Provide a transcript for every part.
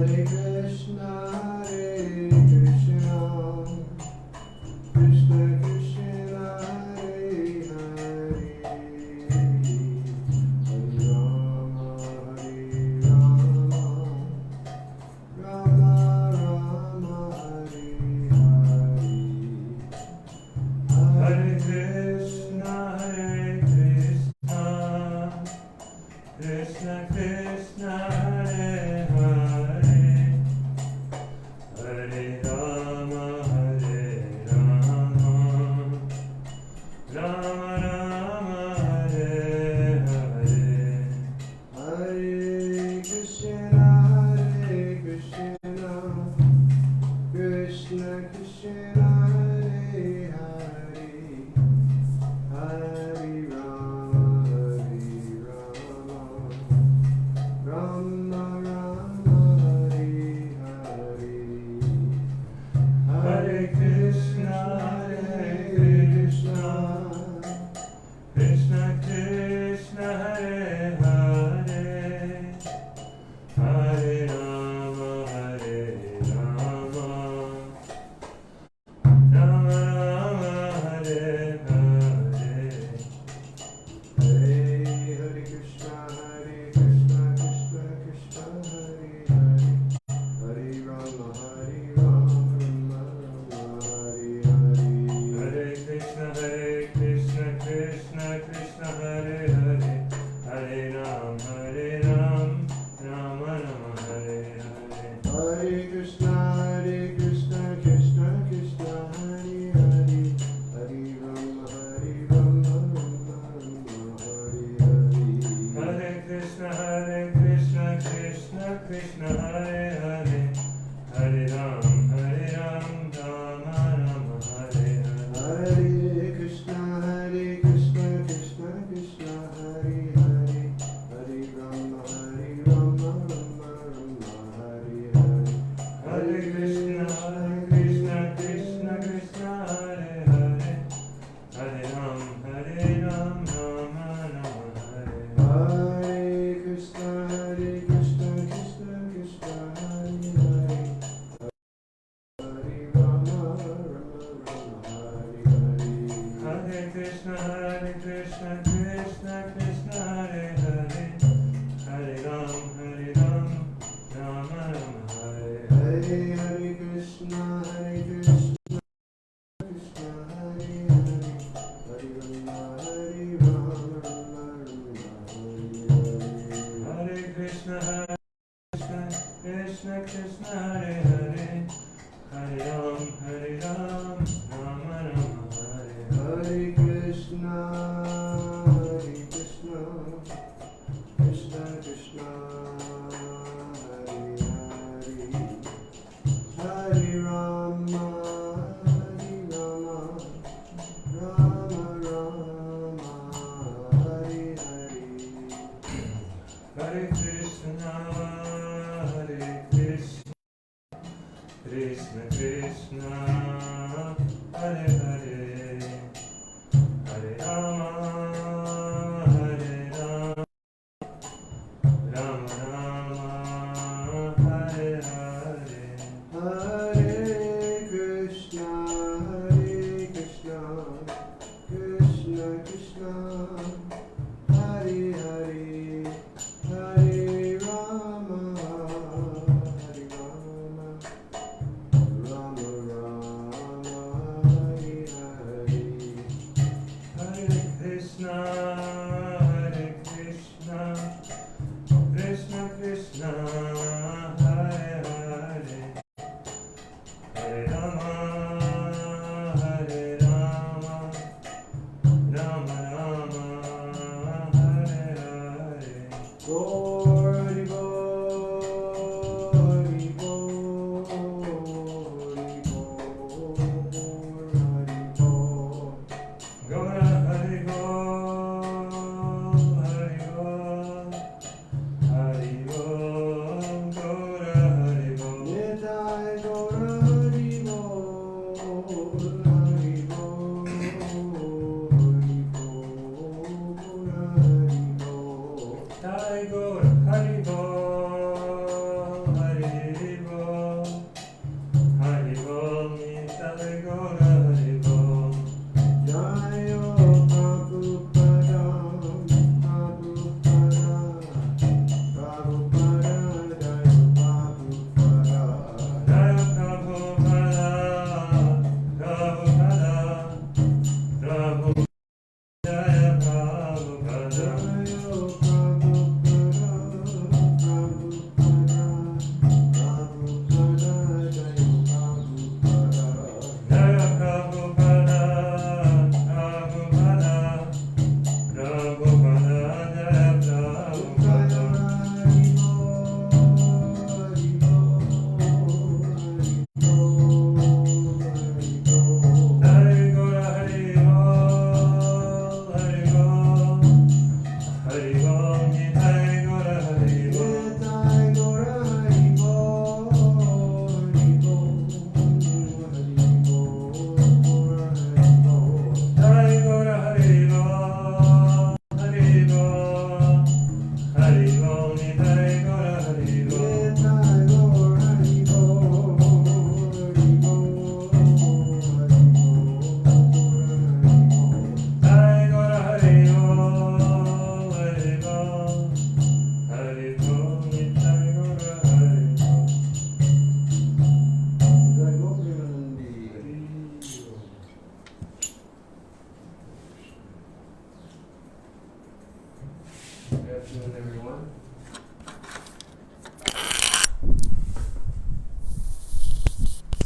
Hare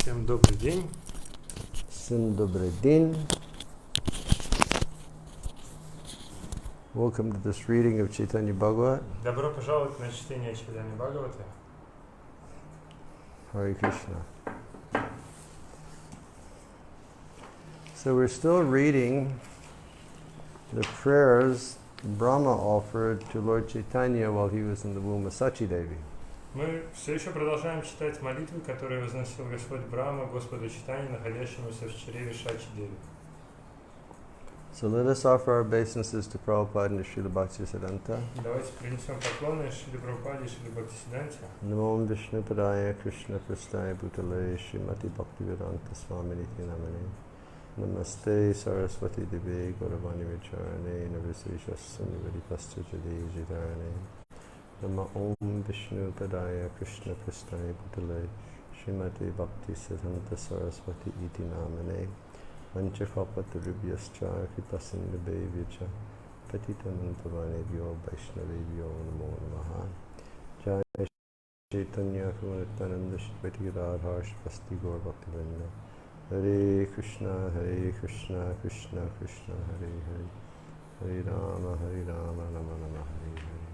Всем добрый день. Всем добрый день. Welcome to this reading of Chaitanya Bhagavata. Добро пожаловать на чтение Chaitanya Bhagavata. Hare Krishna. So we're still reading the prayers Brahma offered to Lord Chaitanya while he was in the womb of Sachi Devi. Мы все еще продолжаем читать молитвы, которые возносил Господь Брахма Господу Чайтанье, находящемуся в чреве Шачи Деви. So let us offer our obeisances to Prabhupada and to Srila Bhaktisiddhanta. Давайте принесем поклоны Шриле Прабхупаде и Шриле Бхактисиддханте. Namo Vishnu Padaya Krishna Prasthaya Bhutale Srimati Bhaktivedanta Swami Niti Namane. Namaste Saraswati Devi Gauravani Vicharane Navasishasya Nivadipasya Jade Jidarane. Nama Om Vishnu Padaya Krishna Prasthaya Bhutale Srimati Bhaktisiddhanta Saraswati Iti Namane. Vanchakapatarubyascha Kripasindhabhevyacha Patitanantavane Vaishnavebhyo Namo Namaha. Jai Chaitanya Prabhupada Shri Radha Shri Gaur Bhaktivinoda. Hare Krishna Krishna Krishna Hare Hare. Hare Rama Rama Rama Hare Hare.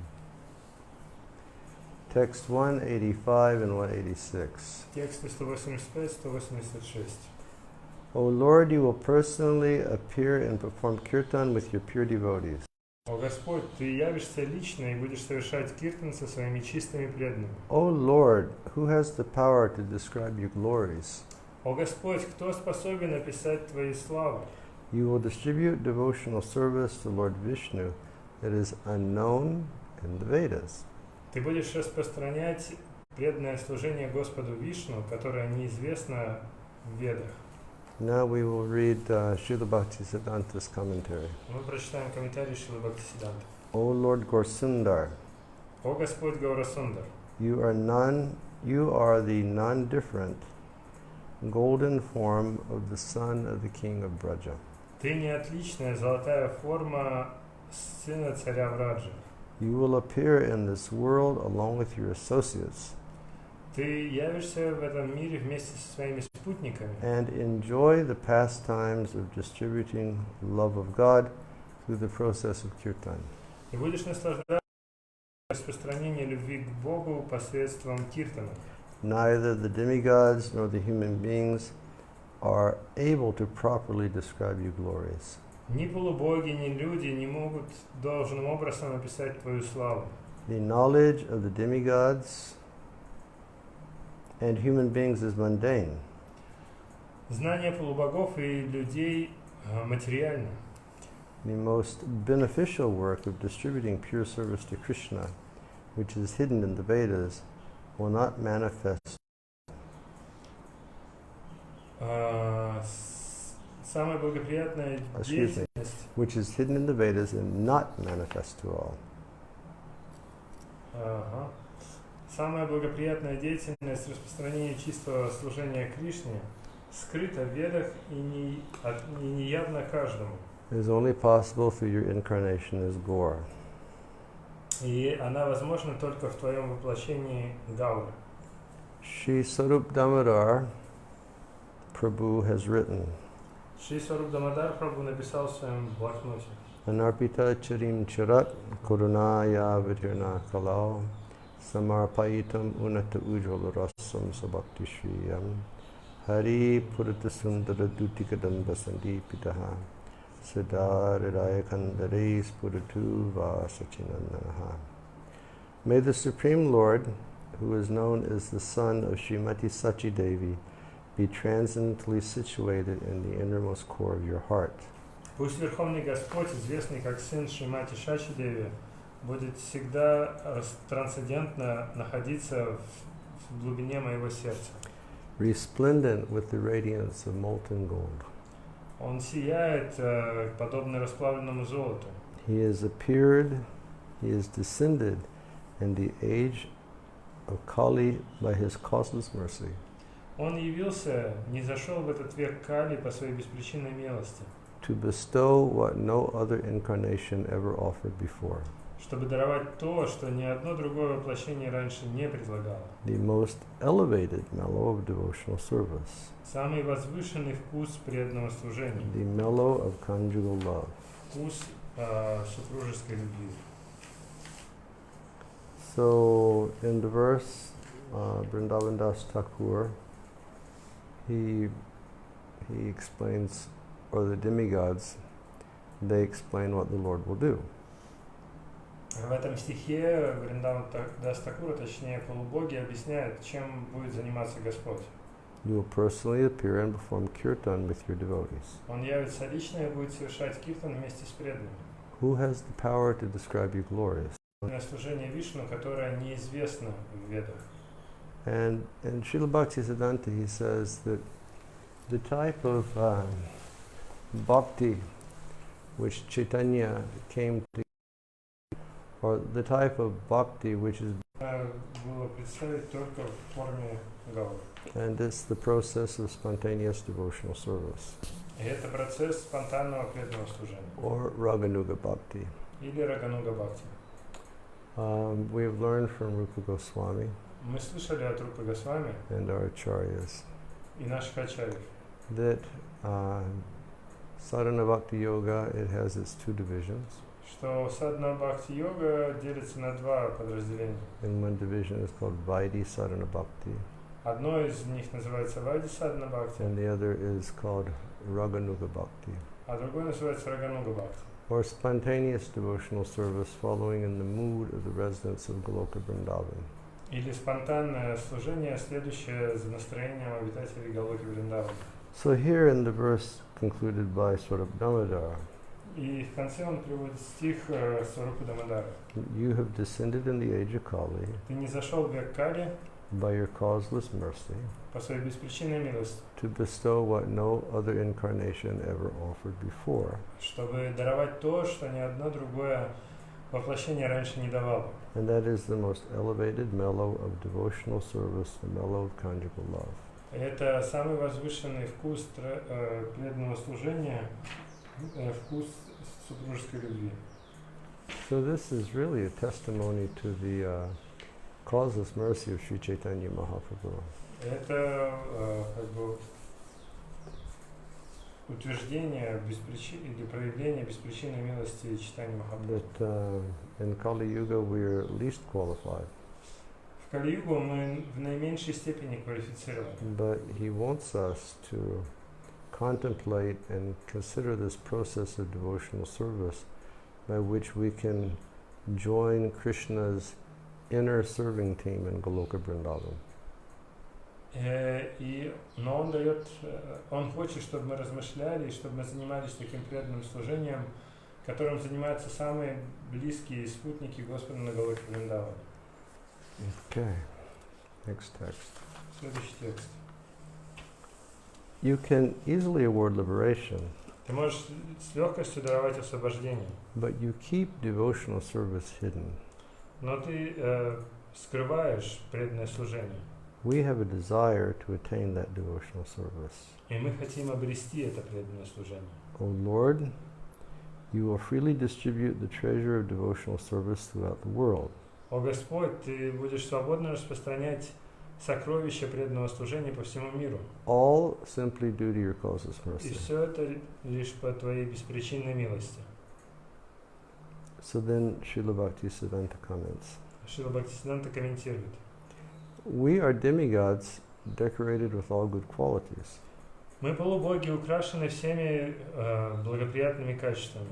Text 185 and 186. Тексты 185-186. O Lord, you will personally appear and perform kirtan with your pure devotees. О Господь, Ты явишься лично и будешь совершать киртан со своими чистыми преданными. O Lord, who has the power to describe your glories? О Господь, кто способен описать Твои славы? You will distribute devotional service to Lord Vishnu that is unknown in the Vedas. Ты будешь распространять преданное служение Господу Вишну, которое неизвестно в Ведах. Now we will read Srila Bhaktisiddhanta's commentary. Мы прочитаем комментарий Шрилы Бхактисиддханты. O Lord Gaurasundar, О Господь Гаурасундар, you are the non-different golden form of the son of the king of Braja. Ты не отличная золотая форма сына царя Враджа. You will appear in this world along with your associates Ты явишься в этом мире вместе со своими спутниками and enjoy the pastimes of distributing love of God through the process of kirtan. и будешь наслаждаться распространением любви к Богу посредством киртана. Neither the demigods nor the human beings are able to properly describe your glories. Ни полубоги, ни люди не могут должным образом описать Твою славу. The knowledge of the demigods and human beings is mundane. Знание полубогов и людей материально. The most beneficial work of distributing pure service to Krishna, which is hidden in the Vedas, will not manifest. Самая благоприятная деятельность, Which is hidden in the Vedas and not manifest to all. самая благоприятная деятельность распространения чистого служения Кришне скрыта в Ведах и неявна каждому. It is only possible through your incarnation as Gaur. И она возможна только в твоем воплощении Гауры. Shri Sarup Damodar Prabhu has written, Шри Сваруб Дамодар Прабху написал в своем блокноте: Anarpita Charim Charat Kurunaya Vitirna Kalau Samarpayitam Unata Ujjvala Rasam Sabhakti Shriyam Hari Purata Sundara Dutikadamba Sandipitaha Siddharidaya Kandares Puratu Vasachinandanaha. May the Supreme Lord, who is known as the son of Srimati Sachi Devi, be transcendently situated in the innermost core of your heart. Пусть Верховный Господь, известный как сын Шримати Шачи Деви, будет всегда трансцендентно находиться в глубине моего сердца. Resplendent with the radiance of molten gold. Он сияет, подобно расплавленному золоту. He has appeared, he has descended in the age of Kali by his causeless mercy. Он явился, не зашел в этот век Кали по своей беспричинной милости, to bestow what no other incarnation ever offered before. чтобы даровать то, что ни одно другое воплощение раньше не предлагало. The most elevated mellow of devotional service. Самый возвышенный вкус преданного служения. The mellow of conjugal love. Вкус супружеской любви. So in the verse, Vrindavan Das Thakur, he explains, or the demigods, they explain what the Lord will do. В этом стихе Вриндаван Дас Такура, точнее полубоги, объясняют, чем будет заниматься Господь. You will personally appear and perform kirtan with your devotees. Он явится лично и будет совершать киртан вместе с преданными. Who has the power to describe you glorious? Служение Вишну, которое неизвестно в Ведах. And in Srila Bhaktisiddhanta he says that the type of bhakti which Chaitanya came to, or the type of bhakti which is, Было представить только в форме гауры. and it's the process of spontaneous devotional service, И это процесс спонтанного преданного служения. or Raganuga bhakti. Или Рагануга Бхакти. We have learned from Rupa Goswami Мы слышали от Рупы Госвами and our acharyas и наших ачарьев, that sadhana bhakti yoga, it has its two divisions, что садхана Бхакти йога делится на два подразделения. and one division is called Vaidhi sadhana bhakti, Одно из них называется Вайди Садхана Бхакти, and the other is called Raganuga bhakti, а другое называется Рагануга Бхакти. or spontaneous devotional service following in the mood of the residents of Goloka Vrindavan. Или спонтанное служение, следующее за настроением обитателей Галоки Вриндавана. So here in the verse concluded by Swarab Damodar, И в конце он приводит стих Сварупы Дамодара. you have descended in the age of Kali Ты не зашел в век Кали by your causeless mercy по своей беспричинной милости, to bestow what no other incarnation ever offered before. чтобы даровать то, что ни одно другое воплощение раньше не давало. And that is the most elevated mellow of devotional service, the mellow of conjugal love. Это самый возвышенный вкус преданного служения, вкус супружеской любви. So this is really a testimony to the causeless mercy of Sri Chaitanya Mahaprabhu. Это как бы утверждение или проявление беспричинной милости Чайтаньи Махапрабху. That in Kali Yuga we are least qualified, В Кали-югу мы в наименьшей степени квалифицированы. but he wants us to contemplate and consider this process of devotional service by which we can join Krishna's inner serving team in Goloka Vrindavan. Но он хочет, чтобы мы размышляли, чтобы мы занимались таким преданным служением, которым занимаются самые близкие спутники Господа на Галоке Вриндавана. Okay, next text. Следующий текст. You can easily award liberation, Ты можешь с легкостью даровать освобождение, but you keep devotional service hidden. но ты скрываешь преданное служение. We have a desire to attain that devotional service. И мы хотим обрести это преданное служение. O Lord, you will freely distribute the treasure of devotional service throughout the world. О Господь, Ты будешь свободно распространять сокровища преданного служения по всему миру. All simply due to your causeless И mercy. все это лишь по Твоей беспричинной милости. So then Srila Bhaktisiddhanta comments, Шрила Бхактисиданта комментирует. we are demigods decorated with all good qualities. Мы полубоги украшены всеми благоприятными качествами.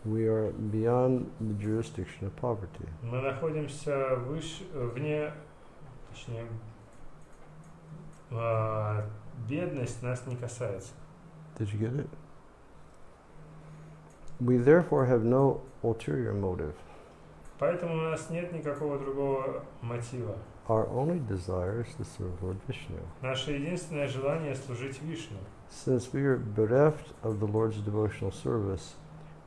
We are beyond the jurisdiction of poverty. Мы находимся вне, точнее, бедность нас не касается. Did you get it? We therefore have no ulterior motive. Поэтому у нас нет никакого другого мотива. Our only desire is to serve Lord Vishnu. Наше единственное желание служить Вишну. Since we are bereft of the Lord's devotional service,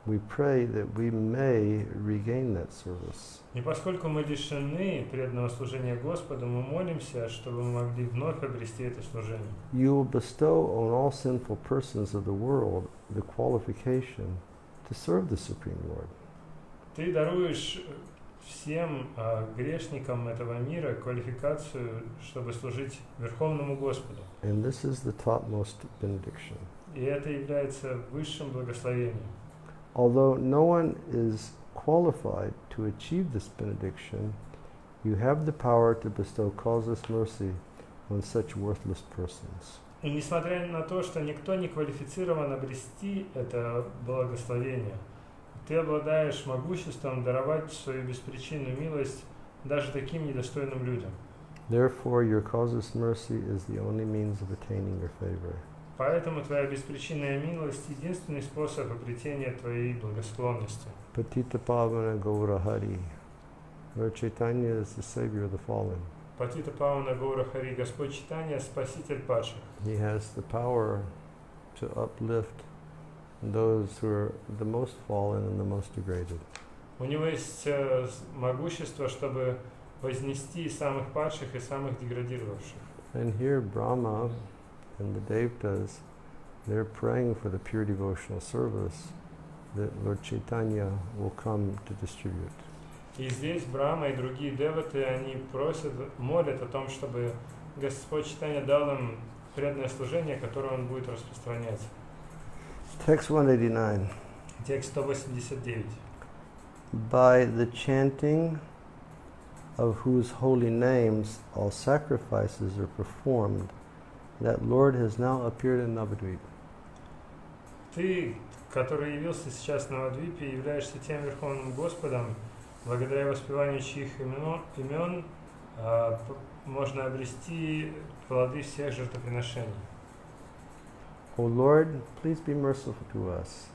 we pray that we may regain that service. И поскольку мы лишены преданного служения Господу, мы молимся, чтобы мы могли вновь обрести это служение. You will bestow on all sinful persons of the world the qualification to serve the Supreme Lord. Ты даруешь всем грешникам этого мира квалификацию, чтобы служить Верховному Господу. And this is the topmost benediction. И это является высшим благословением. Although no one is qualified to achieve this benediction, you have the power to bestow causeless mercy on such worthless persons. И несмотря на то, что никто не квалифицирован обрести это благословение, ты обладаешь могуществом даровать свою беспричинную милость даже таким недостойным людям. Therefore, your causeless mercy is the only means of attaining your favor. Поэтому твоя беспричинная милость — единственный способ обретения твоей благосклонности. Patita Pavana Gaura Hari. Lord Chaitanya is the savior of the fallen. Патита Павана Гаура Хари, Господь Чайтанья, Спаситель падших. He has the power to uplift those who are the most fallen and the most degraded. У него есть могущество, чтобы вознести самых падших и самых деградировавших. And here Brahma and the Devtas, they're praying for the pure devotional service that Lord Chaitanya will come to distribute. И здесь Брахма и другие деваты, они молят о том, чтобы Господь Чайтанья дал им преданное служение, которое Он будет распространять. Text 189. Текст 189. By the chanting of whose holy names all sacrifices are performed, that Lord has now appeared in Navadvip. Ты, который явился сейчас на Навадвипе, являешься тем Верховным Господом, благодаря воспеванию чьих имен можно обрести плоды всех жертвоприношений. O Lord, please be merciful to us,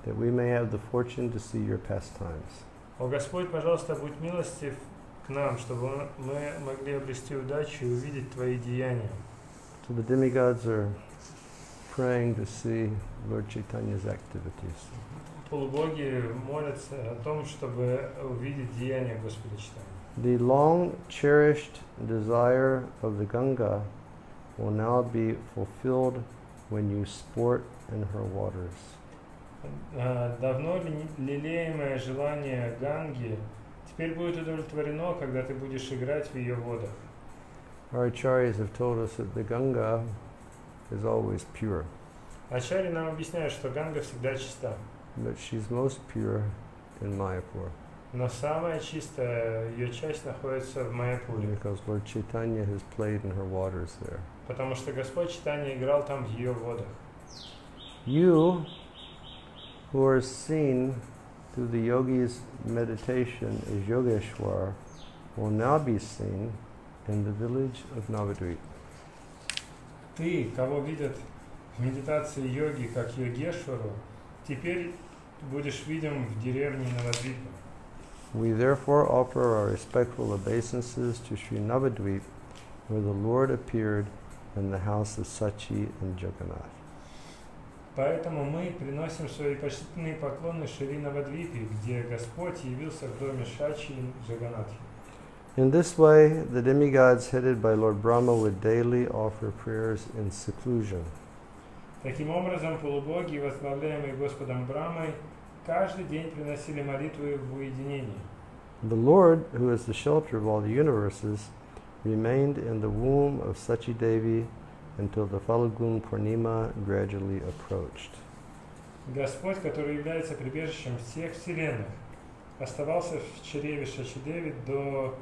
that we may have the fortune to see your pastimes. О Господь, пожалуйста, будь милостив к нам, чтобы мы могли обрести удачу и увидеть Твои деяния. So the demigods are praying to see Lord Chaitanya's activities. Полубоги молятся о том, чтобы увидеть деяния Господа Чайтаньи. The long cherished desire of the Ganga will now be fulfilled when you sport in her waters. Давно лелеемое желание Ганги теперь будет удовлетворено, когда ты будешь играть в ее водах. Our acharyas have told us that the Ganga is always pure, Ачарьи нам объясняют, что Ганга всегда чиста, but she's most pure in Mayapur, но самая чистая ее часть находится в Майяпуре, because Lord Chaitanya has played in her waters there. потому что Господь Чайтанья играл там в ее водах. You, who are seen through the yogi's meditation as Yogeshwar, will now be seen in the village of Navadvip. Ты, кого видят в медитации йоги как Йогешвару, теперь будешь видим в деревне Навадвипа. We therefore offer our respectful obeisances to Sri Navadvip, where the Lord appeared in the house of Sachi and Jagannath. Поэтому мы приносим свои почтительные поклоны Шри Навадвипе, где Господь явился в доме Шачи и Джаганатхи. In this way, the demigods headed by Lord Brahma would daily offer prayers in seclusion. Таким образом, полубоги, возглавляемые Господом Брамой, каждый день приносили молитвы в уединении. The Lord, who is the shelter of all the universes, remained in the womb of Sachi Devi until the Falgun Purnima gradually approached. Господь, который является прибежищем всех вселенных, оставался в чреве Шачидеви до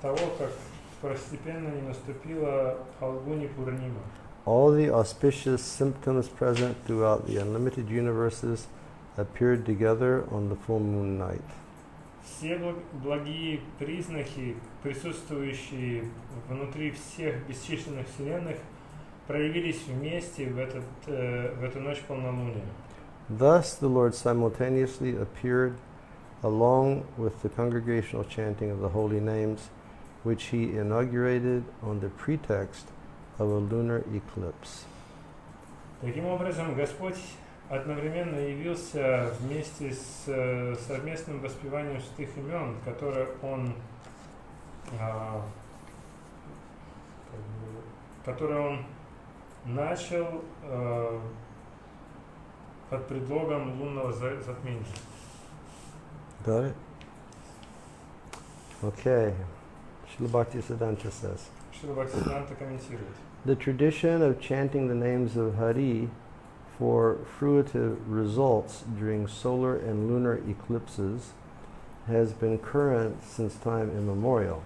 того, как постепенно не наступила Фалгуни Пурнима. All the auspicious symptoms present throughout the unlimited universes appeared together on the full moon night. Все благие признаки, присутствующие внутри всех бесчисленных вселенных, проявились вместе в эту ночь полнолуния. Thus the Lord simultaneously appeared along with the congregational chanting of the holy names, which he inaugurated on the pretext of a lunar eclipse. Таким образом, Господь одновременно явился вместе с совместным воспеванием святых имен, которое Он начал под предлогом лунного затмения. Got it? Okay. Srila Bhaktisiddhanta says, Шрила Бхактисиданта комментирует. the tradition of chanting the names of Hari for fruitive results during solar and lunar eclipses has been current since time immemorial.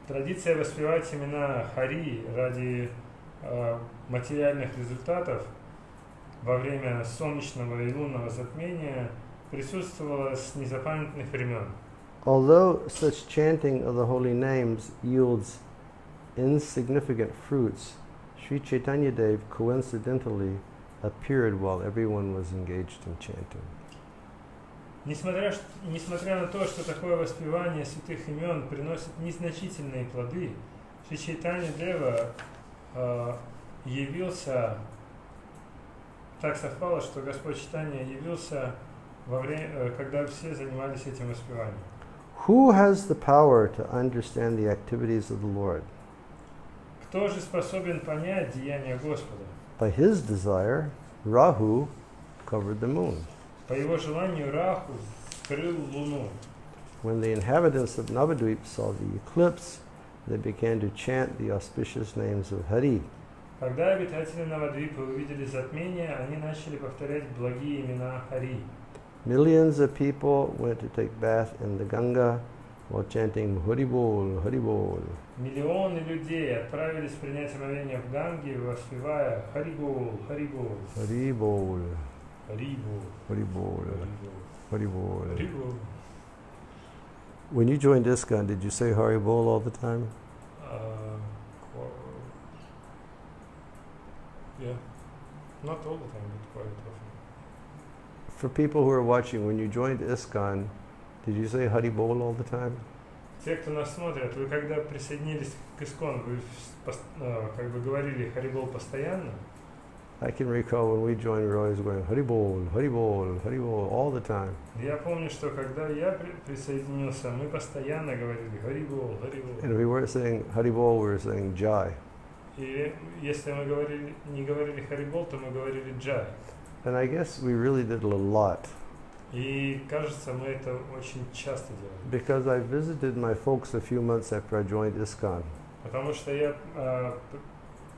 Традиция воспевать имена Хари ради материальных результатов во время солнечного и лунного затмения присутствовала с незапамятных времен. Although such chanting of the holy names yields insignificant fruits, Sri Chaitanya Dev coincidentally appeared while everyone was engaged in chanting. Несмотря на то, что такое воспевание святых имен приносит незначительные плоды, Шри Чайтанья Дева явился, так совпало, что Господь Чайтанья явился во время, когда все занимались этим воспеванием. Who has the power to understand the activities of the Lord? Кто же способен понять деяния Господа? By his desire, Rahu covered the moon. По его желанию Раху скрыл луну. When the inhabitants of Navadvip saw the eclipse, they began to chant the auspicious names of Hari. Когда обитатели Навадвипы увидели затмение, они начали повторять благие имена Хари. Millions of people went to take bath in the Ganga while chanting Haribol, Haribol. Миллионы людей отправились принять омовение в Ганге, воспевая Харибол, Харибол, Haribol, Харибол, Haribol, Haribol. Харибол. When you joined ISKCON, did you say Haribol all the time? Yeah, not all the time, but quite often. For people who are watching, when you joined ISKCON, did you say Haribol all the time? Те, кто нас смотрят, вы когда присоединились к ИСККОН, вы как бы говорили Харибол постоянно? I can recall when we joined, we were always going Haribol, Haribol, Haribol all the time. Я помню, что когда я присоединился, мы постоянно говорили Харибол, Харибол. And if we weren't saying Haribol, we were saying Jai. И если мы не говорили Харибол, то мы говорили Джай. And I guess we really did a lot. И кажется, мы это очень часто делаем. Because I visited my folks a few months after I joined ISKCON. Потому что я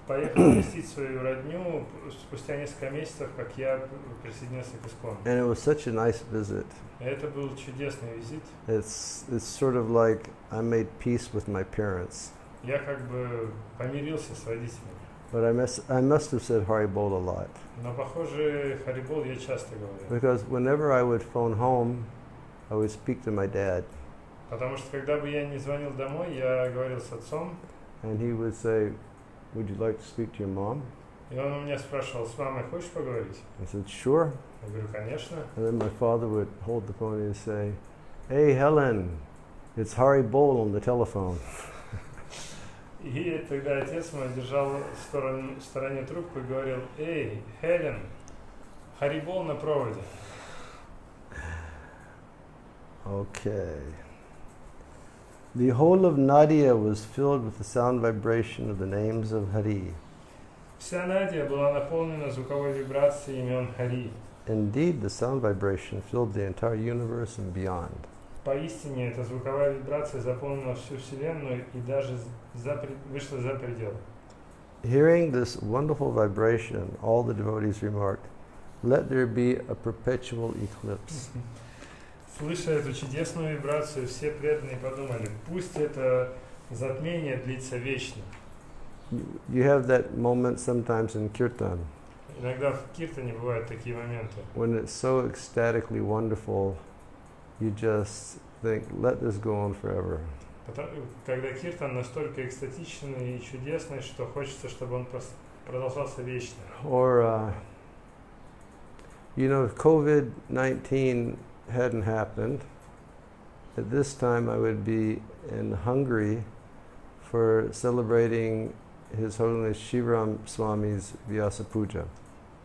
поехал навестить свою родню спустя несколько месяцев, как я присоединился к ИСККОН. And it was such a nice visit. Это был чудесный визит. It's sort of like I made peace with my parents. Я как бы помирился с родителями. But I must have said Haribol a lot. Но, похоже, Харибол я часто говорю. Because whenever I would phone home, I would speak to my dad. Потому что, когда бы я не звонил домой, я говорил с отцом. And he would say, would you like to speak to your mom? И он у меня спрашивал, с мамой хочешь поговорить? I said, sure. Я говорю, конечно. And then my father would hold the phone and say, hey, Helen, it's Haribol on the telephone. И тогда отец мой держал в стороне трубку и говорил, эй, Хелен, Харибол на проводе. Okay. The whole of Nadia was filled with the sound vibration of the names of Hari. Вся Надя была наполнена звуковой вибрацией имен Хари. Indeed, the sound vibration filled the entire universe and beyond. Поистине, эта звуковая вибрация заполнила всю Вселенную и даже вышла за пределы. Hearing this wonderful vibration, all the devotees remarked, let there be a perpetual eclipse. Слыша эту чудесную вибрацию, все преданные подумали, пусть это затмение длится вечно. You have that moment sometimes in kirtan. Иногда в киртане бывают такие моменты. When it's so ecstatically wonderful, you just think, let this go on forever. Когда киртан настолько экстатичный и чудесный, что хочется, чтобы он продолжался вечно. Or, you know, if COVID-19 hadn't happened, at this time I would be in Hungary for celebrating His Holiness Shivaram Swami's Vyasa Puja.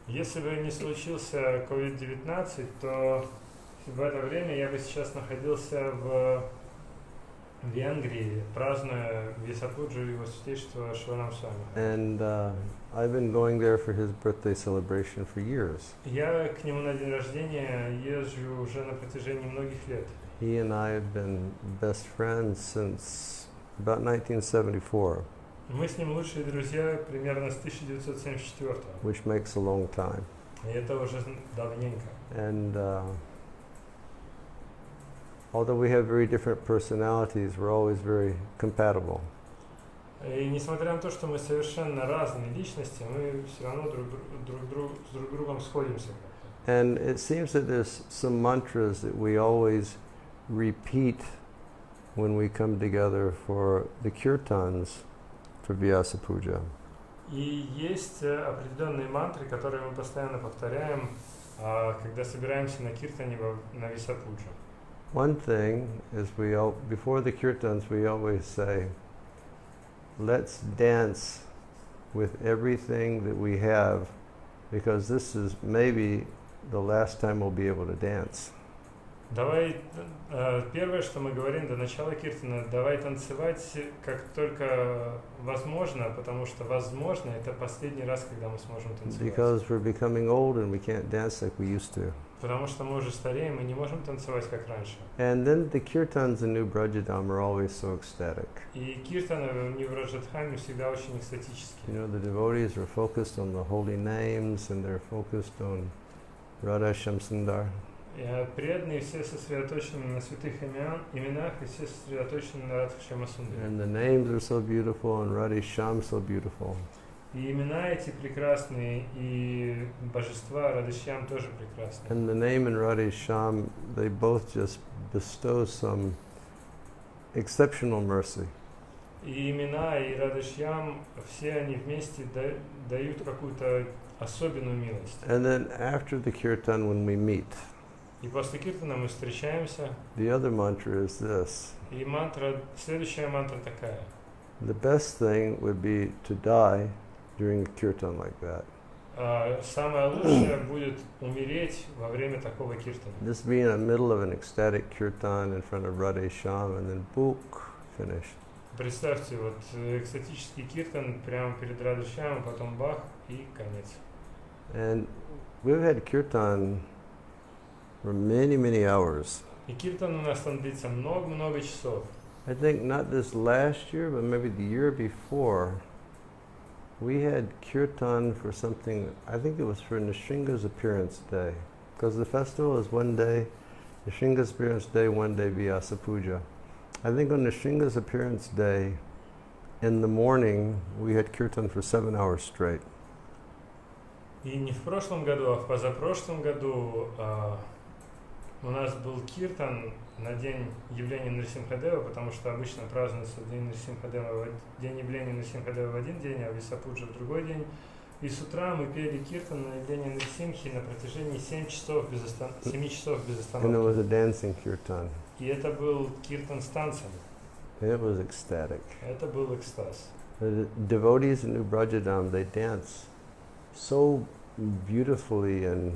Если бы не случился COVID-19, то в это время я бы сейчас находился в в Венгрии, празднуя Висапуджу его святейшества Шварам Свами. And I've been going there for his birthday celebration for years. Я к нему на день рождения езжу уже на протяжении многих лет. He and I have been best friends since about 1974, Мы с ним лучшие друзья примерно с 1974. which makes a long time. И это уже давненько. And although we have very different personalities, we're always very compatible. И несмотря на то, что мы совершенно разные личности, мы все равно с друг другом сходимся. And it seems that there's some mantras that we always repeat when we come together for the kirtans for Vyasa Puja. И есть определенные мантры, которые мы постоянно повторяем, когда собираемся на киртане на Висапуджу. One thing is before the kirtans we always say, let's dance with everything that we have, because this is maybe the last time we'll be able to dance. Давай, первое, что мы говорим до начала киртана, давай танцевать как только возможно, потому что возможно это последний раз, когда мы сможем танцевать. Because we're becoming old and we can't dance like we used to. Потому что мы уже стареем и не можем танцевать как раньше. And then the kirtans in New Brajadam are always so ecstatic. И киртаны в Нью-Враджадхаме всегда очень экстатические. You know, the devotees are focused on the holy names and they're focused on Radha Shamsundar. Преданные все сосредоточены на святых именах и все сосредоточены на Радха Шьямасундаре. And the names are so beautiful and Radha Sham so beautiful. И имена эти прекрасные, и божества Радхашьям тоже прекрасные. And the name and Radha Sham, they both just bestow some exceptional mercy. И имена, и Радхашьям, все они вместе дают какую-то особенную милость. And then after the kirtan, when we meet, И после киртана мы встречаемся. the other mantra is this. И следующая мантра такая. The best thing would be to die during a kirtan like that. Самое лучшее будет умереть во время такого киртана. Just be in the middle of an ecstatic kirtan in front of Radha Sham and then book, finish. Представьте, вот экстатический киртан прямо перед Радхашьямом, потом бах и конец. And we've had kirtan for many, many hours. И киртан у нас там длится много-много часов. I think not this last year, but maybe the year before, we had kirtan for something, I think it was for Nrsimha's appearance day. Because the festival is one day, Nrsimha's appearance day, one day Vyasa Puja. I think on Nrsimha's appearance day, in the morning, we had kirtan for 7 hours straight. И не в прошлом году, а в позапрошлом году у нас был киртан на день явления Нрсимхадева, потому что обычно празднуется день Нрсимхадева, день явления Нрсимхадева в один день, а Висапуджа в другой день. И с утра мы пели киртан на явление Нрсимхи на протяжении 7 часов без остановки. And it was a dancing kirtan. И это был киртан с танцами. It was ecstatic. Это был экстаз. The devotees in New Brajadam, they dance so beautifully in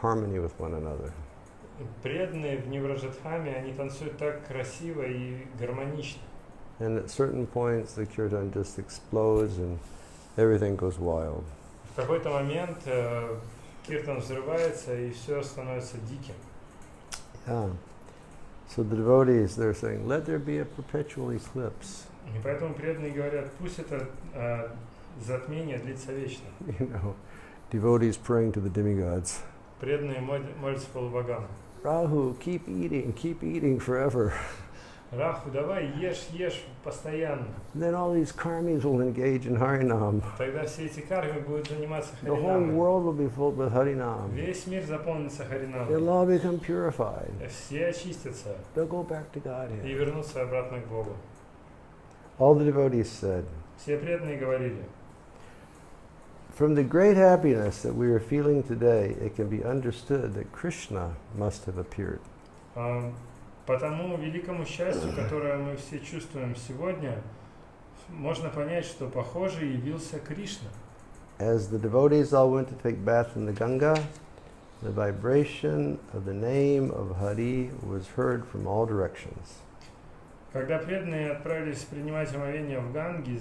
harmony with one another. Преданные в Нью-Враджадхаме, они танцуют так красиво и гармонично. And at certain points, the kirtan just explodes and everything goes wild. В какой-то момент киртан взрывается и все становится диким. Yeah. So the devotees, they're saying, let there be a perpetual eclipse. И поэтому преданные говорят, пусть это затмение длится вечно. You know, devotees praying to the demigods. Преданные молятся полубогам. Rahu, keep eating forever. Раху, давай ешь постоянно. Then all these karmis will engage in Harinam. Тогда все эти кармы будут заниматься The whole Харинамой. world will be filled with Harinam. Весь мир заполнится They'll Харинамой. all become purified. Все очистятся They'll go back to и Godhead. вернутся обратно к Богу. All the devotees said, Все преданные говорили, from the great happiness that we are feeling today, it can be understood that Krishna must have appeared. по тому великому счастью, которое мы все чувствуем сегодня, можно понять, что, похоже, явился Кришна. As the devotees all went to take bath in the Ganga, the vibration of the name of Hari was heard from all directions. Когда преданные отправились принимать омовение в Ганге,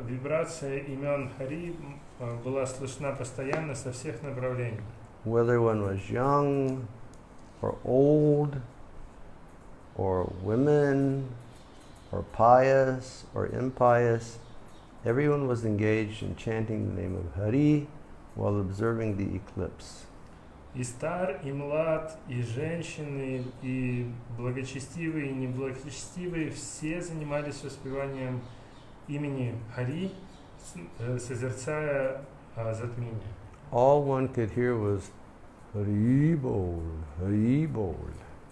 вибрация имен Хари была слышна постоянно со всех направлений. Whether one was young or old or women or pious or impious, everyone was engaged in chanting the name of Hari while observing the eclipse. И стар, и млад, и женщины, и благочестивые, и неблагочестивые, все занимались воспеванием имени Хари, созерцая затмение. All one could hear was Hari Bol, Hari Bol.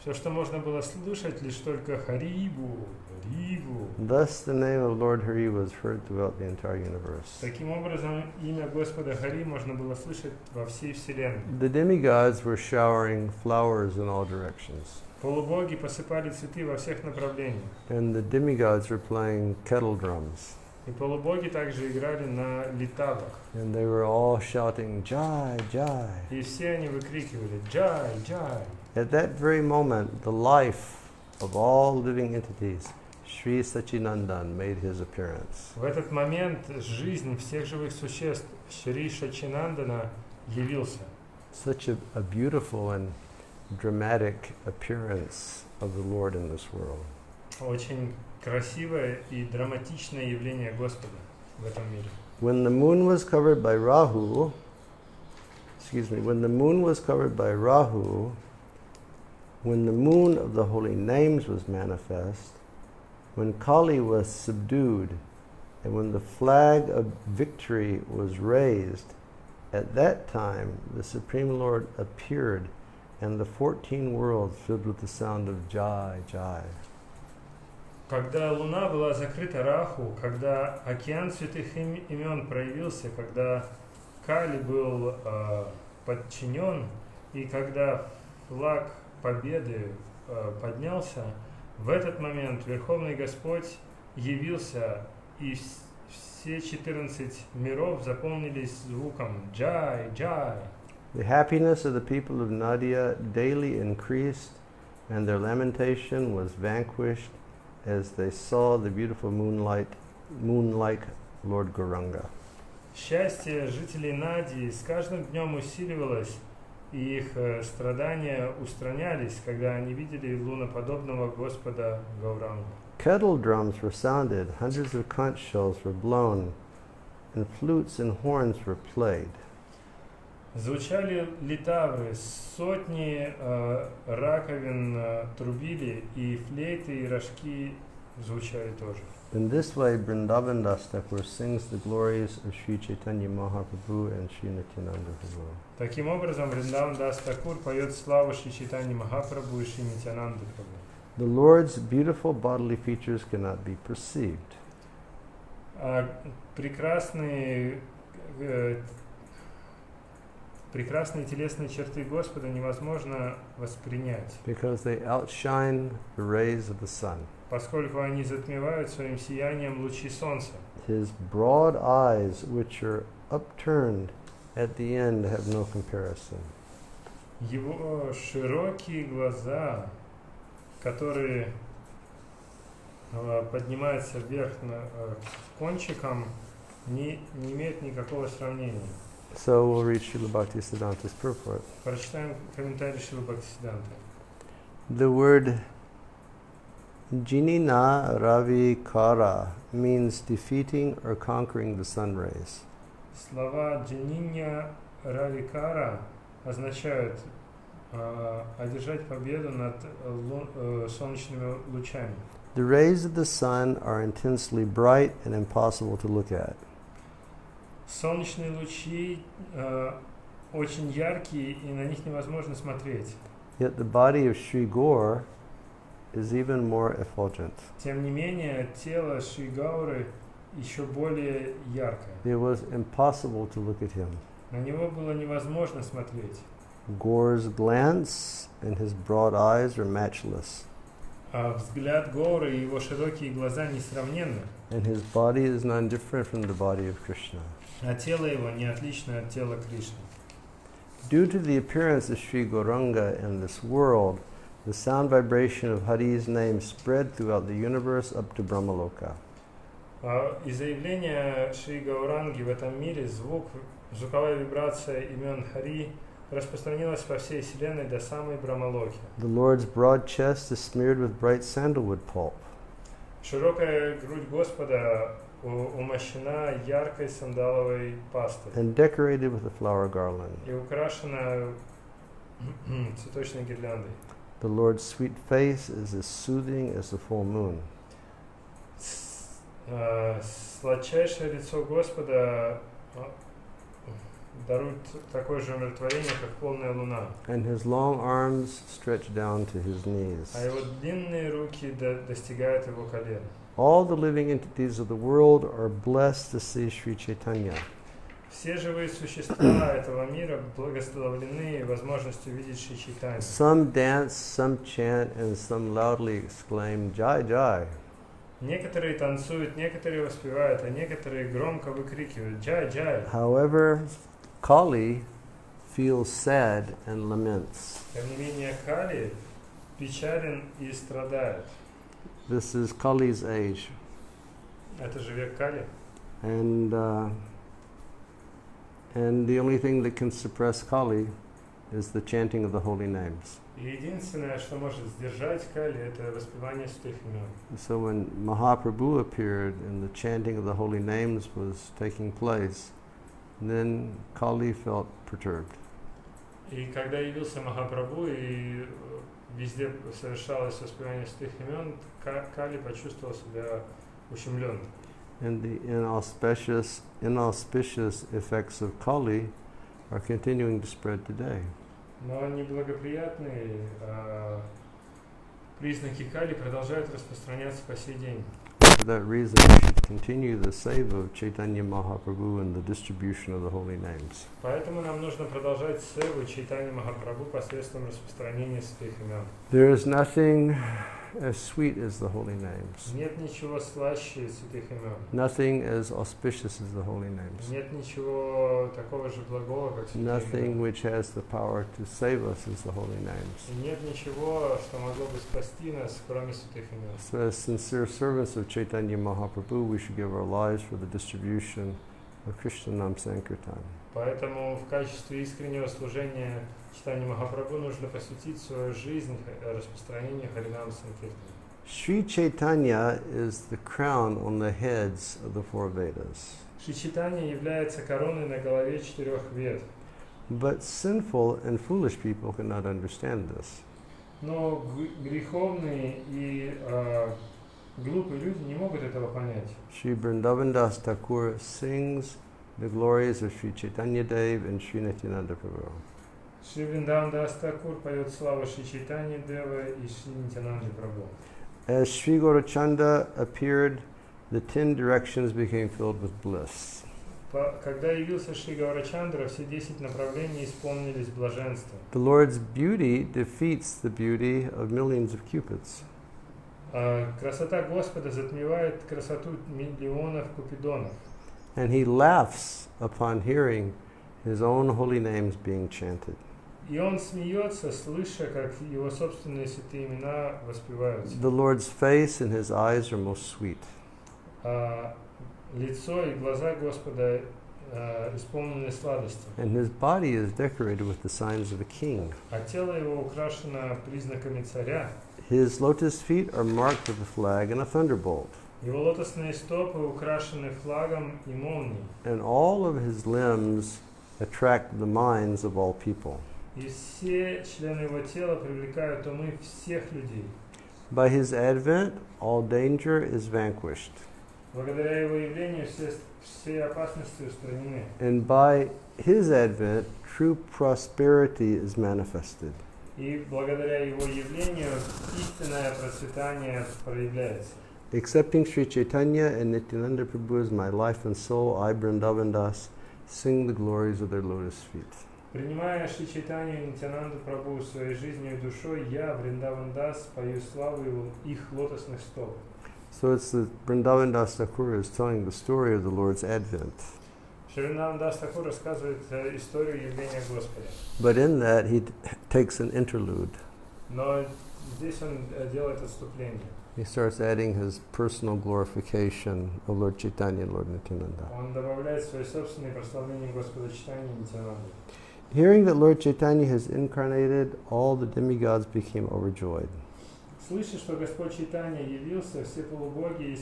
Все, что можно было слышать, лишь только Харибу, Харибу. Thus the name of Lord Hari was heard throughout the entire universe. Таким образом, имя Господа Хари можно было слышать во всей вселенной. The demigods were showering flowers in all directions. Полубоги посыпали цветы во всех направлениях. And the demigods were playing kettle drums. И полубоги также играли на литавах. And they were all shouting, Jai, Jai. И все они выкрикивали «Джай, Джай». At that very moment, the life of all living entities, Sri Sachinandan, made his appearance. В этот момент жизнь всех живых существ Шри Сачинандана явился. Such a beautiful and dramatic appearance of the Lord in this world. Очень красивое и драматичное явление Господа в этом мире. When the moon was covered by Rahu, when the moon was covered by Rahu, when the moon of the holy names was manifest, when Kali was subdued, and when the flag of victory was raised, at that time the Supreme Lord appeared, and the 14 worlds filled with the sound of Jai, Jai. Когда луна была закрыта Раху, когда океан святых имен проявился, когда Кали был подчинен, и когда флаг победы поднялся, в этот момент Верховный Господь явился, и все 14 миров заполнились звуком «Джай, Джай». The happiness of the people of Nadia daily increased, and their lamentation was vanquished as they saw the beautiful moon-like Lord Gauranga. Счастье жителей Надии с каждым днем усиливалось, и их страдания устранялись, когда они видели луноподобного Господа Гаурангу. Kettle drums were sounded, hundreds of conch shells were blown, and flutes and horns were played. Звучали литавры, сотни раковин трубили, и флейты, и рожки звучали тоже. In this way, Vrindavan Das Thakur sings the glories of Sri Chaitanya Mahaprabhu and Sri Nityananda Prabhu. Таким образом, Вриндаван Дас Такур поет славу Шри Чайтаньи Махапрабху и Шри Нитьянанды Прабху. The Lord's beautiful bodily features cannot be perceived. Прекрасные телесные черты Господа невозможно воспринять, Because they outshine the rays of the sun. поскольку они затмевают своим сиянием лучи солнца. His broad eyes, which are upturned at the end, have no comparison. Его широкие глаза, которые поднимаются вверх кончиком, не имеют никакого сравнения. So we'll read Srila Bhaktisiddhanta's purport. Прочитаем комментарий Шрилы Бхактисиддханты. The word Jinina Ravi Kara means defeating or conquering the sun rays. Слова Джаниня Равикара означают одержать победу над солнечными лучами. The rays of the sun are intensely bright and impossible to look at. Солнечные лучи очень яркие, и на них невозможно смотреть. Yet the body of Sri Gaur is even more effulgent. Тем не менее, тело Шри Гауры еще более яркое. It was impossible to look at him. На него было невозможно смотреть. Gaur's glance and his broad eyes are matchless. Взгляд Гауры и его широкие глаза несравненны. And his body is none different from the body of Krishna. А тело его не отлично от тела Кришны. Due to the appearance of Sri Gauranga in this world, The sound vibration of Hari's name spread throughout the universe up to Brahmaloka. И заявление Шри Гауранги в этом мире, звуковая вибрация имен Хари распространилась по всей Вселенной до самой Брамалоки. The Lord's broad chest is smeared with bright sandalwood pulp. Широкая грудь Господа умощена яркой сандаловой пастой And decorated with a flower garland. и украшена цветочной гирляндой. The Lord's sweet face is as soothing as the full moon. Сладчайшее лицо Господа дарует такое же умиротворение, как полная луна. And his long arms stretch down to his knees. А его длинные руки достигают его колен. All the living entities of the world are blessed to see Sri Chaitanya. Все живые существа этого мира благословлены возможностью видеть Шри Чайтанью. Some dance, some chant, and some loudly exclaim, Jai Jai. Некоторые танцуют, некоторые воспевают, а некоторые громко выкрикивают «Джай, джай». However, Kali feels sad and laments. Тем не менее, Кали печален и страдает. This is Kali's age. Это же век Кали. And the only thing that can suppress Kali is the chanting of the holy names. И единственное, что может сдержать Кали, это воспевание святых имен. So when Mahaprabhu appeared and the chanting of the holy names was taking place, then Kali felt perturbed. И когда явился Махапрабху и везде совершалось воспевание святых имен, Кали почувствовал себя ущемленным. And the inauspicious effects of Kali are continuing to spread today. Но неблагоприятные признаки Кали продолжают распространяться по сей день. For that reason, we should continue the seva of Chaitanya Mahaprabhu and the distribution of the holy names. Поэтому нам нужно продолжать севу Чайтаньи Махапрабху посредством распространения святых имен. There is nothing as sweet as the holy names. Нет ничего слаще святых имен. Nothing as auspicious as the holy names. Нет ничего такого же благого, как святые Nothing имена. which has the power to save us as the holy names. И нет ничего, что могло бы спасти нас, кроме святых имен. So as sincere servants of Chaitanya Mahaprabhu, we should give our lives for the distribution of Krishna Nam Sankirtan. Поэтому в качестве искреннего служения Чайтаньи Махапрабху нужно посвятить свою жизнь распространению Харинам Санкиртана. Sri Chaitanya is the crown on the heads of the four Vedas. Шри Чайтанья является короной на голове 4 вед. But sinful and foolish people cannot understand this. Но греховные и глупые люди не могут этого понять. Sri Vrindavan Das Thakur sings the glories of Sri Chaitanya Dev and Sri Nityananda Prabhu. Шри Вриндаван Дас Такур поет славу Шри Чайтаньи Дева и Шри Нитянанды Прабху. As Sri Gaurachanda appeared, the 10 directions became filled with bliss. Когда явился Шри Гаурачандра, все 10 направлений исполнились блаженством. The Lord's beauty defeats the beauty of millions of cupids. Красота Господа затмевает красоту миллионов купидонов. And he laughs upon hearing his own holy names being chanted. И он смеется, слыша, как его собственные святые имена воспеваются. The Lord's face and his eyes are most sweet. Лицо и глаза Господа исполнены сладостью. And his body is decorated with the signs of a king. А тело его украшено признаками царя. His lotus feet are marked with a flag and a thunderbolt. Его лотосные стопы украшены флагом и молнией. And all of his limbs attract the minds of all people. И все члены его тела привлекают умы всех людей. By his advent, all danger is vanquished. Благодаря его явлению все опасности устранены. And by his advent, true prosperity is manifested. И благодаря его явлению истинное процветание проявляется. Accepting Sri Chaitanya and Nityananda Prabhu as my life and soul, I, Vrindavan Das, sing the glories of their lotus feet. Принимая Шри Чайтанью и Нитянанду Прабху своей жизнью и душой, я, Вриндаван Дас, пою славу их лотосных стоп. So it's the Vrindavan Das Thakur is telling the story of the Lord's advent. Шри Вриндаван Дас Такур рассказывает историю явления Господа. But in that, he takes an interlude. Но здесь он делает отступление. He starts adding his personal glorification of Lord Chaitanya and Lord Nityananda. Он добавляет свои собственные прославления Господа Чайтаньи и Нитянанды. Hearing that Lord Chaitanya has incarnated, all the demigods became overjoyed. Слыша, что Господь Чайтанья явился, все полубоги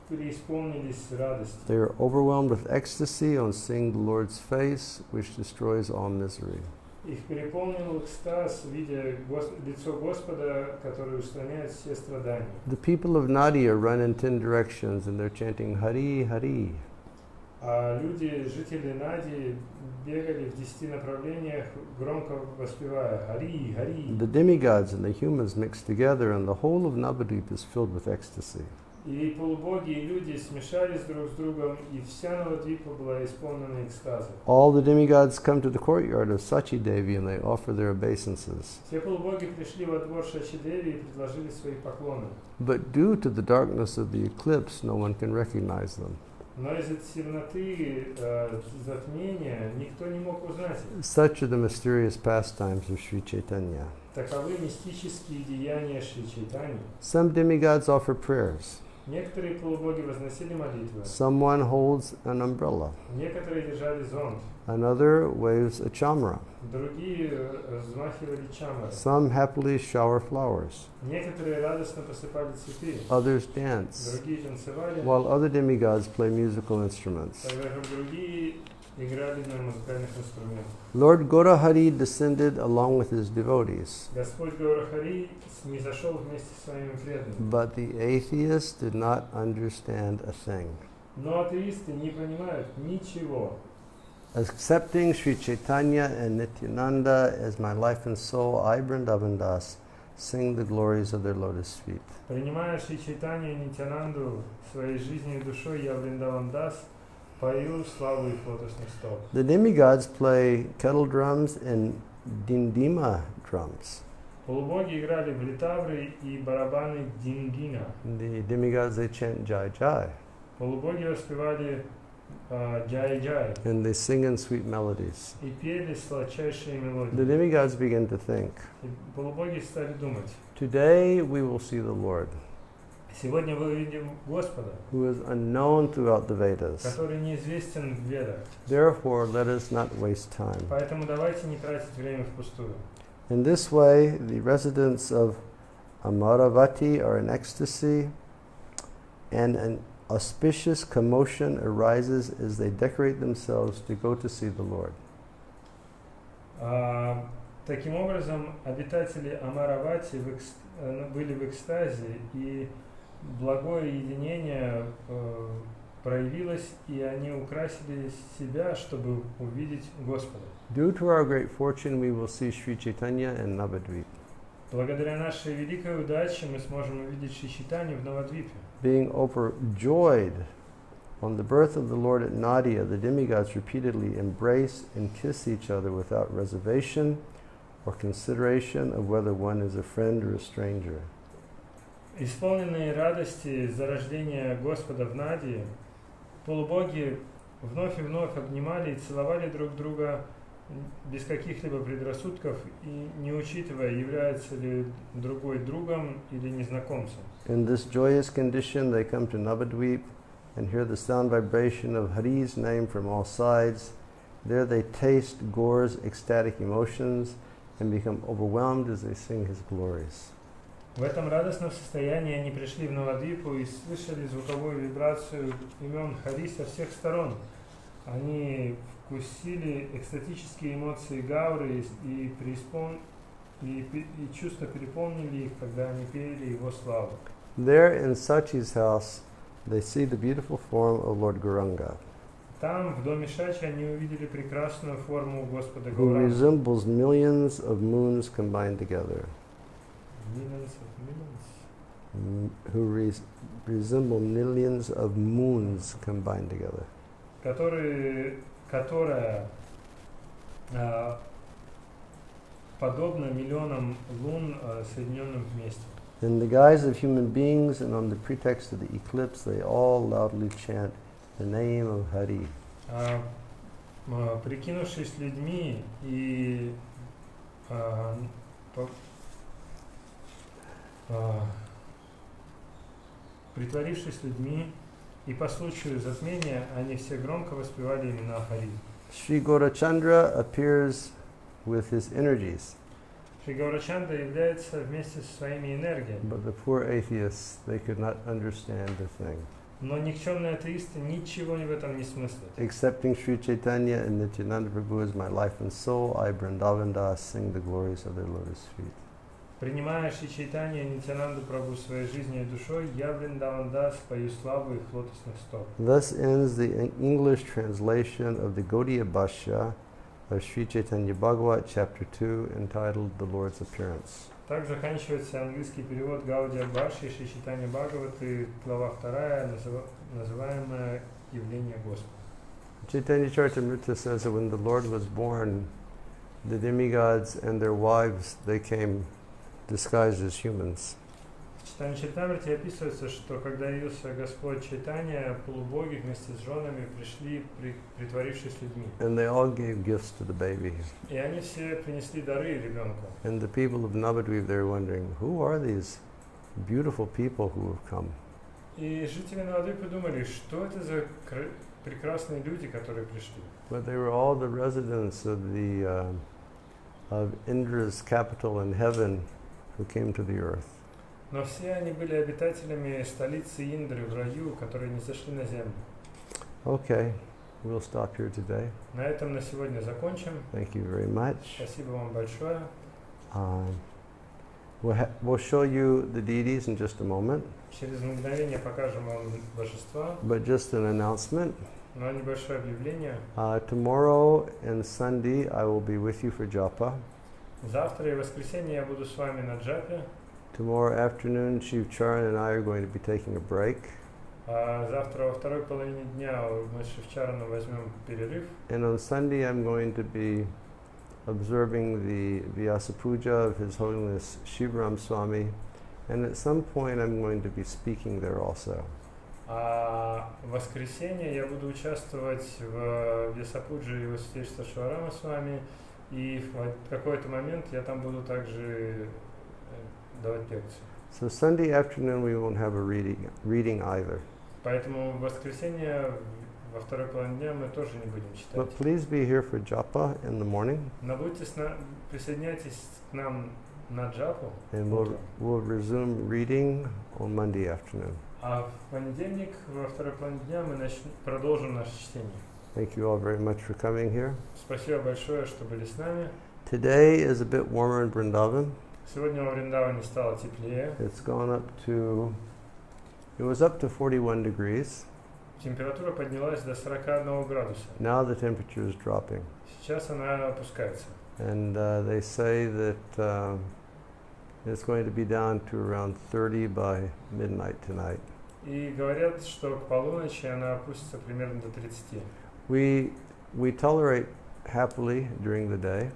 преисполнились радостью. They are overwhelmed with ecstasy on seeing the Lord's face, which destroys all misery. Их переполнил экстаз, видя лицо Господа, которое устраняет все страдания. The people of Nadia run in 10 directions and they're chanting Hari Hari. А люди, жители Нади, бегали в 10 направлениях, громко воспевая Хари, Хари. The demigods and the humans mix together and the whole of Navadvip is filled with ecstasy. И полубоги, и люди смешались друг с другом, и вся Навадвипа была исполнена экстазом. All the demigods come to the courtyard of Sachi Devi and they offer their obeisances. Все полубоги пришли во двор Шачи-Деви и предложили свои поклоны. But due to the darkness of the eclipse, no one can recognize them. Но из-за темноты, затмения, никто не мог узнать их. Such are the mysterious pastimes of Sri Chaitanya. Таковы мистические деяния Шри Чайтаньи. Some demigods offer prayers. Некоторые полубоги возносили молитвы. Someone holds an umbrella. Некоторые держали зонт. Another waves a chamra. Другие взмахивали чамры. Some happily shower flowers. Некоторые радостно посыпали цветы. Others dance. Другие танцевали. While other demigods play musical instruments. Тогда как другие играли на музыкальных инструментах. Lord Gaurahari descended along with his devotees. Господь Гаурахари снизошел вместе с своими преданными. But the atheists did not understand a thing. Но атеисты не понимают ничего. Accepting Sri Chaitanya and Nityananda as my life and soul, I, Vrindavan Das, sing the glories of their lotus feet. Принимая Шри Чайтанью и Нитянанду своей жизнью и душой, я Вриндаван Дас пою славу их лотосных стоп. The demigods play kettle drums and dindima drums. Полубоги играли в литавры и барабаны дингина. The demigods, they chant Jai Jai. Полубоги воспевали джай-джай And they sing in sweet melodies. и пели сладчайшие The мелодии. demigods begin to think, И полубоги стали думать: today we will see the Lord, сегодня мы увидим Господа, who is unknown throughout the Vedas. который неизвестен в Ведах. Therefore, let us not waste time. Поэтому давайте не тратить время впустую. In this way, the residents of Amaravati are in ecstasy, and an auspicious commotion arises as they decorate themselves to go to see the Lord. Таким образом, обитатели Амаравати были в экстазе, и благое единение проявилось, и они украсили себя, чтобы увидеть Господа. Due to our great fortune, we will see Sri Chaitanya in Navadvip. Благодаря нашей великой удаче мы сможем увидеть Шри Чайтанью в Навадвипе. Being overjoyed on the birth of the Lord at Nadia, the demigods repeatedly embrace and kiss each other without reservation or consideration of whether one is a friend or a stranger. Исполненные радости за рождение Господа в Наде, полубоги вновь и вновь обнимали и целовали друг друга без каких-либо предрассудков и не учитывая, является ли другой другом или незнакомцем. In this joyous condition, they come to Navadvip and hear the sound vibration of Hari's name from all sides. There they taste Gaur's ecstatic emotions and become overwhelmed as they sing his glories. В этом радостном состоянии они пришли в Навадвипу и слышали звуковую вибрацию имен Хари со всех сторон. Они вкусили экстатические эмоции Гауры и чувства переполнили их, когда они пели его славу. There in Sachi's house, they see the beautiful form of Lord Gauranga, Там, в доме Шачи, они увидели прекрасную форму Господа who Гауранга. resembles millions of moons combined together. Resemble millions of moons combined together. Которая подобна миллионам лун, соединенным вместе. In the guise of human beings and on the pretext of the eclipse, they all loudly chant the name of Hari. Прикинувшись людьми и Притворившись людьми, и по случаю затмения они все громко воспевали имена Хари. Sri Gaurachandra appears with his energies, Шри Гаурачанда является вместе со своими энергиями, but the poor atheists, they could not understand a thing. но никчемные атеисты ничего в этом не смыслят. Accepting Sri Chaitanya and Nityananda Prabhu as my life and soul, I, Vrindavan Das, sing the glories of their lotus feet. Принимая Шри Чайтанья и Нитянанду Прабху своей жизнью и душой, я, Вриндаван Дас, пою славу их лотосных стоп. Thus ends the English translation of the Gaudiya Bhashya of Sri Chaitanya Bhagavata, chapter 2, entitled The Lord's Appearance. Так заканчивается английский перевод Гаудия Бхаши Шри Чайтанья Бхагаваты, глава 2, называемая «Явление Господа». Chaitanya Charitamrita says that when the Lord was born, the demigods and their wives, they came disguised as humans. В Чайтанья Чаритамрите описывается, что когда явился Господь Чайтанья, полубоги вместе с женами пришли, притворившись людьми. And they all gave gifts to the baby. И они все принесли дары ребенку. And the people of Navadvip, they're wondering, who are these beautiful people who have come? И жители Навадвипы подумали, что это за прекрасные люди, которые пришли. But they were all the residents of Indra's capital in heaven who came to the earth. Но все они были обитателями столицы Индры в раю, которые не зашли на землю. Okay, we'll stop here today. На этом на сегодня закончим. Thank you very much. Спасибо вам большое. We'll show you the deities in just a moment, Через мгновение покажем вам божества. but just an announcement. Но небольшое объявление. Tomorrow and Sunday I will be with you for japa. Завтра и воскресенье я буду с вами на джапе. Tomorrow afternoon, Shiv Charan and I are going to be taking a break. Завтра во второй половине дня мы с Шивчараном возьмем перерыв. And on Sunday I'm going to be observing the Vyasa Puja of His Holiness Shivaram Swami, and at some point I'm going to be speaking there also. А в воскресенье я буду участвовать в Вьясапудже Его Святейшества Шиварама с вами, и в какой-то момент я там буду также давать лекцию. So Sunday afternoon we won't have a reading either. Поэтому в воскресенье во второй половине дня мы тоже не будем читать. But please be here for japa in the morning, Но присоединяйтесь к нам на джапу, and we'll resume reading on Monday afternoon. а в понедельник во второй половине дня мы продолжим наше чтение. Thank you all very much for coming here. Спасибо большое, что были с нами. Today is a bit warmer in Vrindavan. Сегодня во Вриндаване стало теплее. It was up to 41 degrees. Температура поднялась до 41 градуса. Now the temperature is dropping. Сейчас она опускается. And they say that it's going to be down to around 30 by midnight tonight. И говорят, что к полуночи она опустится примерно до 30. We tolerate happily during the day.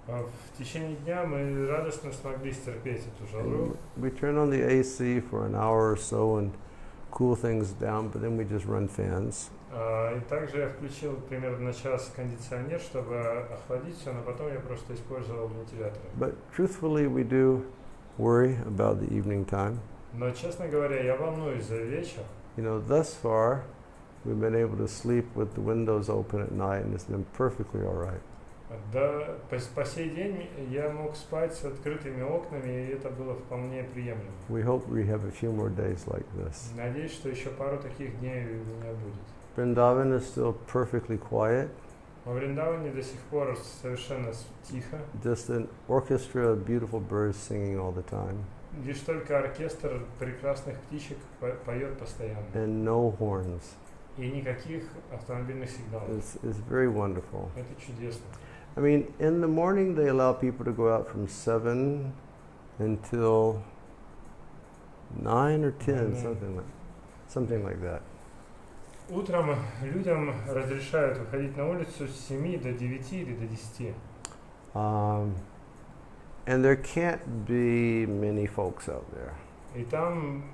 В течение дня мы радостно смогли стерпеть эту жару. We turn on the AC for an hour or so and cool things down, but then we just run fans. И также я включил примерно на час кондиционер, чтобы охладить все, но потом я просто использовал вентиляторы. But truthfully, we do worry about the evening time. Но, честно говоря, я волнуюсь за вечер. You know, thus far, we've been able to sleep with the windows open at night, and it's been perfectly all right. Да, по сей день я мог спать с открытыми окнами, и это было вполне приемлемо. We hope we have a few more days like this. Надеюсь, что еще пару таких дней у меня будет. Vrindavan is still perfectly quiet. Во Вриндаване до сих пор совершенно тихо. Just an orchestra of beautiful birds singing all the time. Лишь только оркестр прекрасных птичек поет постоянно. And no horns. И никаких автомобильных сигналов. It's very wonderful. Это чудесно. I mean, in the morning they allow people to go out from 7 until 9 or 10, something like that. Утром людям разрешают выходить на улицу с 7 до 9 или до 10. And there can't be many folks out there. И там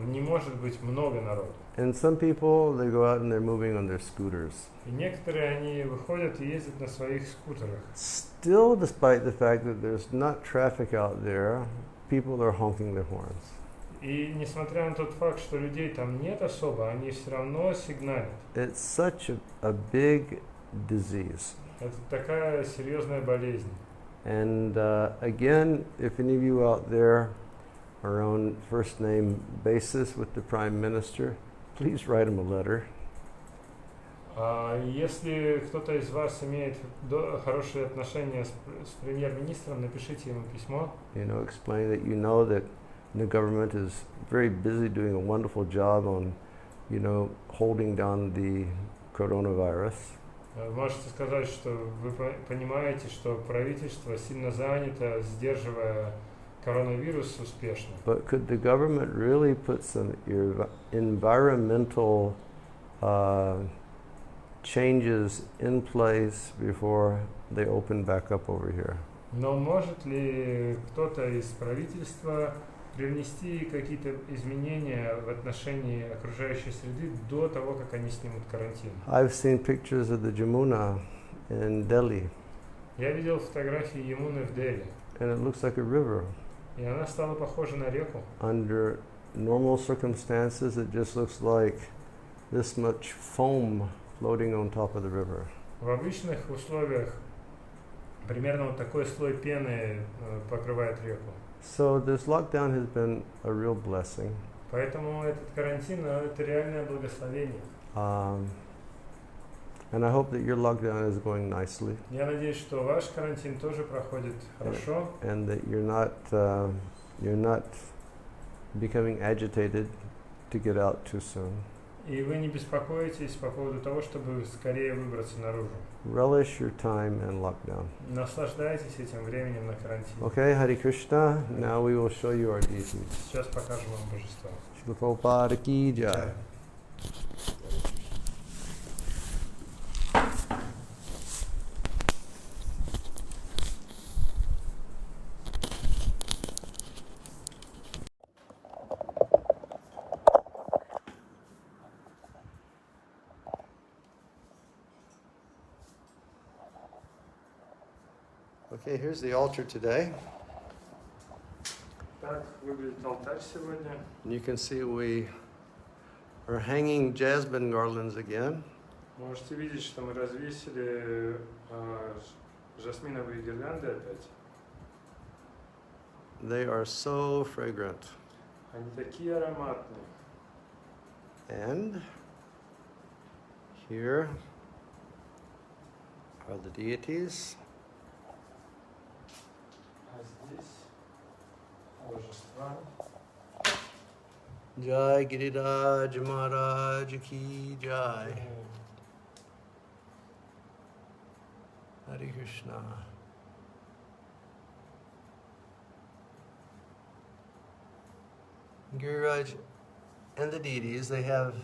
не может быть много народу. And some people, they go out and they're moving on their scooters. И некоторые они выходят и ездят на своих скутерах. Still, despite the fact that there's not traffic out there, people are honking their horns. И несмотря на тот факт, что людей там нет особо, они все равно сигналят. It's such a big disease. Это такая серьезная болезнь. And again, if any of you out there are on first name basis with the Prime Minister, please write him a letter. Если кто-то из вас имеет хорошие отношения с премьер-министром, напишите ему письмо. You know, explain that you know that the government is very busy doing a wonderful job on, you know, holding down the coronavirus. Можете сказать, что вы понимаете, что правительство сильно занято, сдерживая коронавирус успешно. But could the government really put some environmental changes in place before they open back up over here? Но может ли кто-то из правительства привнести какие-то изменения в отношении окружающей среды до того, как они снимут карантин? I've seen pictures of the Jamuna in Delhi, Я видел фотографии Ямуны в Дели, and it looks like a river. и она стала похожа на реку. Under normal circumstances, it just looks like this much foam floating on top of the river. В обычных условиях примерно вот такой слой пены покрывает реку. So this lockdown has been a real blessing. Поэтому этот карантин это реальное благословение. And I hope that your lockdown is going nicely. Я надеюсь, что ваш карантин тоже проходит хорошо. And that you're not becoming agitated to get out too soon. И вы не беспокоитесь по поводу того, чтобы скорее выбраться наружу. Relish your time in lockdown. Наслаждайтесь этим временем на карантине. Okay, Hare Krishna. Now we will show you our deities. Сейчас покажем вам божества. Shri Prabhupada ki jai. Okay, here's the altar today. Так выглядит алтарь сегодня. And you can see we are hanging jasmine garlands again. Можете видеть, что мы развесили жасминовые гирлянды опять. They are so fragrant. Они такие ароматные. And here are the deities. А здесь божества. Jai Giriraj Maharaj ki jai. Hare Krishna. Giriraj and the deities, they have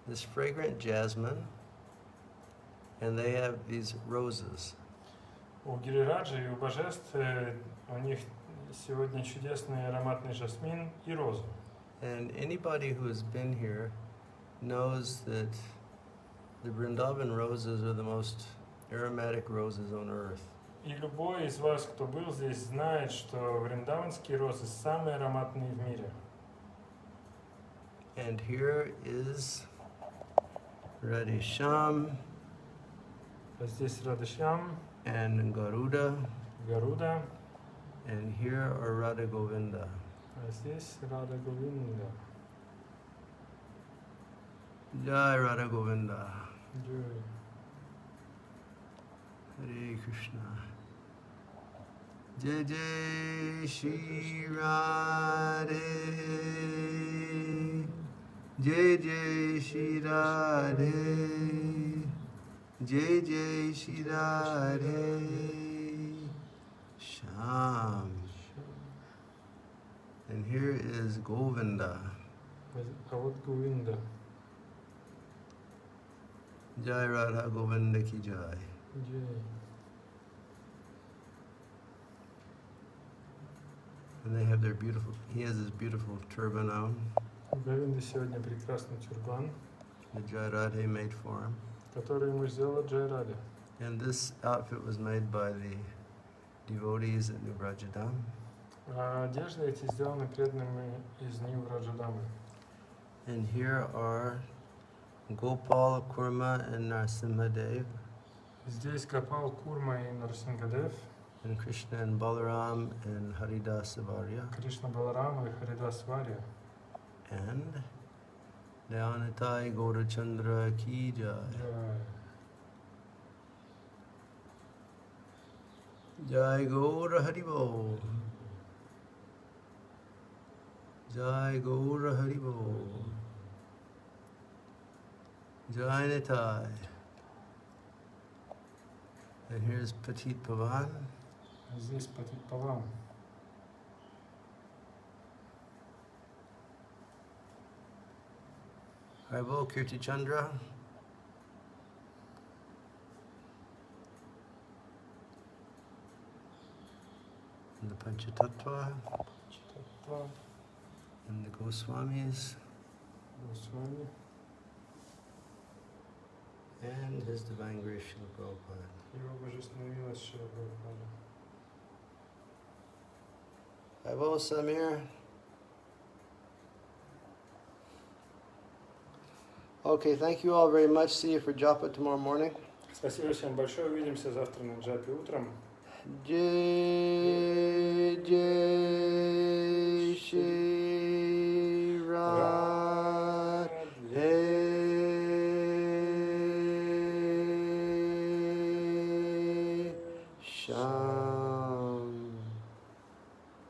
this fragrant jasmine and they have these roses. У Гирираджа и у божеств у них сегодня чудесный ароматный жасмин и роза. And anybody who has been here knows that the Vrindavan roses are the most aromatic roses on earth. И любой из вас, кто был здесь, знает, что вриндаванские розы самые ароматные в мире. And here is Radhesham А здесь Радышям, and Garuda, Гаруда, and here are Radha Govinda. а здесь Рада Говинда. Jai Radha Govinda. Джой. Hare Krishna. Jai Jai Shri Radhe. Jai Jai Shri Radhe. Jai Jai Shri Radhe. Sham. And here is Govinda. А вот Говинда. Jai Radha Govinda ki jai. Джой. And they have their beautiful, he has his beautiful turban on У Говинды сегодня прекрасный тюрбан, that Jai Radhe made for him. который ему сделала Джай Рада. And this outfit was made by the devotees at New Brajadam. А одежды эти сделаны преданными из Нив Раджадамы. And here are Gopal, Kurma, and Narsimhadev, Здесь Гопал, Курма и Нарсингадев, and Krishna and Balaram and Haridas Varya, Кришна Баларама и Харидас Варя. and Dayanatai Gaurachandra Ki Jai. Jai Gaura Haribo. Jai Gaura Haribo. Jai Nitai. And here's Petit Pavan. Здесь Патит Паван. Haribo Kirti Chandra. And the Panchatattva. Читатва, And the Goswamis. Госвами. And His Divine Grace Srila Prabhupada. Его божественная милость Шрила Прабхупада. Haribo Samir. Okay, thank you all very much. See you for Japa tomorrow morning. Спасибо всем большое. Увидимся завтра на джапе утром. Jai Jai Shri Radhe Shyam.